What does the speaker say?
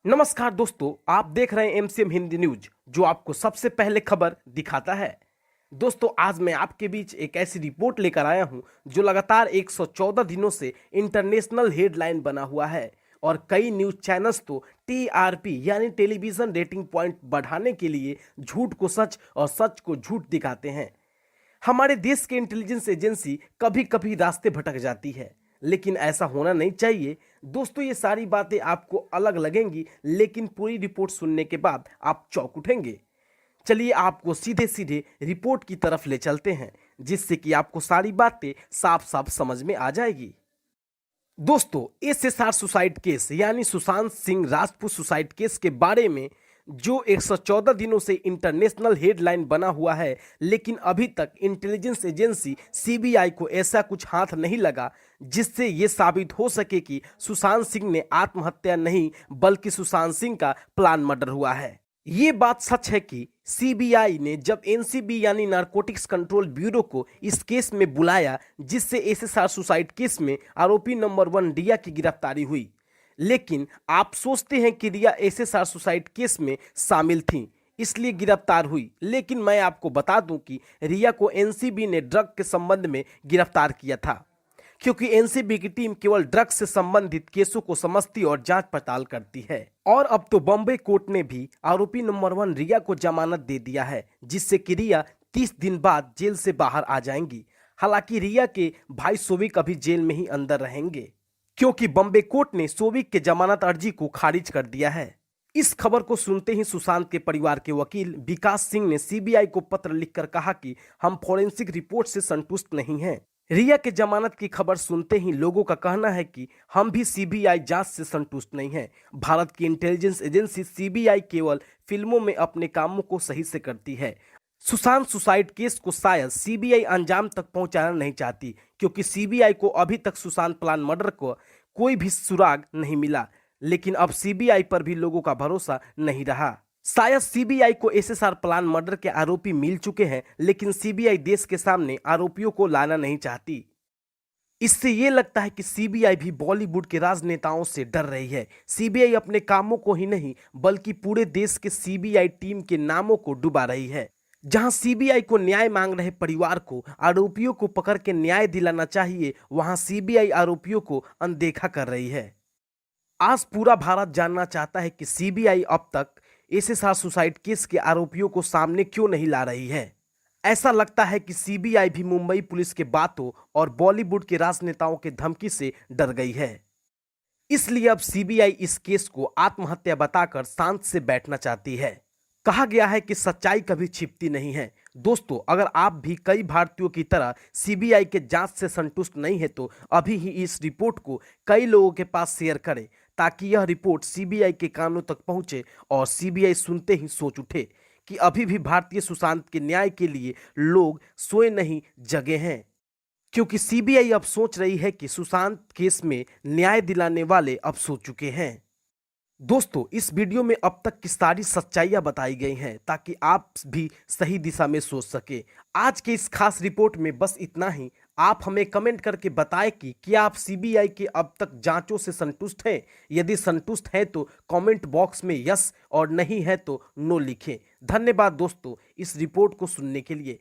नमस्कार दोस्तों, आप देख रहे हैं एमसीएम हिंदी न्यूज, जो आपको सबसे पहले खबर दिखाता है। दोस्तों, आज मैं आपके बीच एक ऐसी रिपोर्ट लेकर आया हूं जो लगातार 114 दिनों से इंटरनेशनल हेडलाइन बना हुआ है और कई न्यूज चैनल्स तो टीआरपी यानी टेलीविजन रेटिंग पॉइंट बढ़ाने के लिए झूठ को सच और सच को झूठ दिखाते हैं। हमारे देश के इंटेलिजेंस एजेंसी कभी कभी रास्ते भटक जाती है, लेकिन ऐसा होना नहीं चाहिए। दोस्तों, ये सारी बातें आपको अलग लगेंगी, लेकिन पूरी रिपोर्ट सुनने के बाद आप चौंक उठेंगे। चलिए आपको सीधे सीधे रिपोर्ट की तरफ ले चलते हैं, जिससे कि आपको सारी बातें साफ साफ समझ में आ जाएगी। दोस्तों, एसएसआर सुसाइड केस यानी सुशांत सिंह राजपूत सुसाइड केस के बारे में जो 114 दिनों से इंटरनेशनल हेडलाइन बना हुआ है, लेकिन अभी तक इंटेलिजेंस एजेंसी सीबीआई को ऐसा कुछ हाथ नहीं लगा जिससे ये साबित हो सके कि सुशांत सिंह ने आत्महत्या नहीं बल्कि सुशांत सिंह का प्लान मर्डर हुआ है। ये बात सच है कि सीबीआई ने जब एनसीबी यानी नारकोटिक्स कंट्रोल ब्यूरो को इस केस में बुलाया, जिससे एसएसआर सुसाइड केस में आरोपी नंबर 1 रिया की गिरफ्तारी हुई, लेकिन आप सोचते हैं कि रिया एसएसआर सुसाइड केस में शामिल थी इसलिए गिरफ्तार हुई, लेकिन मैं आपको बता दूं कि रिया को एनसीबी ने ड्रग के संबंध में गिरफ्तार किया था, क्योंकि एनसीबी की टीम केवल ड्रग्स से संबंधित केसों को समझती और जांच पड़ताल करती है। और अब तो बॉम्बे कोर्ट ने भी आरोपी नंबर 1 रिया को जमानत दे दिया है, जिससे कि रिया 30 दिन बाद जेल से बाहर आ जाएंगी। हालांकि रिया के भाई सोविक अभी जेल में ही अंदर रहेंगे, क्योंकि बॉम्बे कोर्ट ने सोविक के जमानत अर्जी को खारिज कर दिया है। इस खबर को सुनते ही सुशांत के परिवार के वकील विकास सिंह ने सीबीआई को पत्र लिखकर कहा कि हम फॉरेंसिक रिपोर्ट से संतुष्ट नहीं हैं। रिया के जमानत की खबर सुनते ही लोगों का कहना है कि हम भी सीबीआई जांच से संतुष्ट नहीं हैं। भारत की इंटेलिजेंस एजेंसी सीबीआई केवल फिल्मों में अपने कामों को सही से करती है। सुशांत सुसाइड केस को शायद सीबीआई अंजाम तक पहुंचाना नहीं चाहती, क्योंकि सीबीआई को अभी तक सुशांत प्लान मर्डर को कोई भी सुराग नहीं मिला। लेकिन अब सीबीआई पर भी लोगों का भरोसा नहीं रहा। शायद सीबीआई को एसएसआर प्लान मर्डर के आरोपी मिल चुके हैं, लेकिन सीबीआई देश के सामने आरोपियों को लाना नहीं चाहती। इससे ये लगता है कि सीबीआई भी बॉलीवुड के राजनेताओं से डर रही है। सीबीआई अपने कामों को ही नहीं बल्कि पूरे देश के सीबीआई टीम के नामों को डुबा रही है। जहां सीबीआई को न्याय मांग रहे परिवार को आरोपियों को पकड़ के न्याय दिलाना चाहिए, वहां सीबीआई आरोपियों को अनदेखा कर रही है। आज पूरा भारत जानना चाहता है कि सीबीआई अब तक एसएसआर सुसाइड केस के आरोपियों को सामने क्यों नहीं ला रही है। ऐसा लगता है कि सीबीआई भी मुंबई पुलिस के बातों और बॉलीवुड के राजनेताओं के धमकी से डर गई है। इसलिए अब सीबीआई इस केस को आत्महत्या बताकर शांत से बैठना चाहती है। कहा गया है कि सच्चाई कभी छिपती नहीं है। दोस्तों, अगर आप भी कई भारतीयों की तरह सीबीआई के जांच से संतुष्ट नहीं है तो अभी ही इस रिपोर्ट को कई लोगों के पास शेयर करें, ताकि यह रिपोर्ट सीबीआई के कानों तक पहुंचे और सीबीआई सुनते ही सोच उठे कि अभी भी भारतीय सुशांत के न्याय के लिए लोग सोए नहीं जगे हैं। क्योंकि सीबीआई अब सोच रही है कि सुशांत केस में न्याय दिलाने वाले अब सो चुके हैं। दोस्तों, इस वीडियो में अब तक की सारी सच्चाइयां बताई गई हैं, ताकि आप भी सही दिशा में सोच सके। आज के इस खास रिपोर्ट में बस इतना ही। आप हमें कमेंट करके बताएं कि क्या आप सीबीआई के अब तक जांचों से संतुष्ट हैं। यदि संतुष्ट हैं तो कमेंट बॉक्स में यस और नहीं है तो नो लिखें। धन्यवाद दोस्तों इस रिपोर्ट को सुनने के लिए।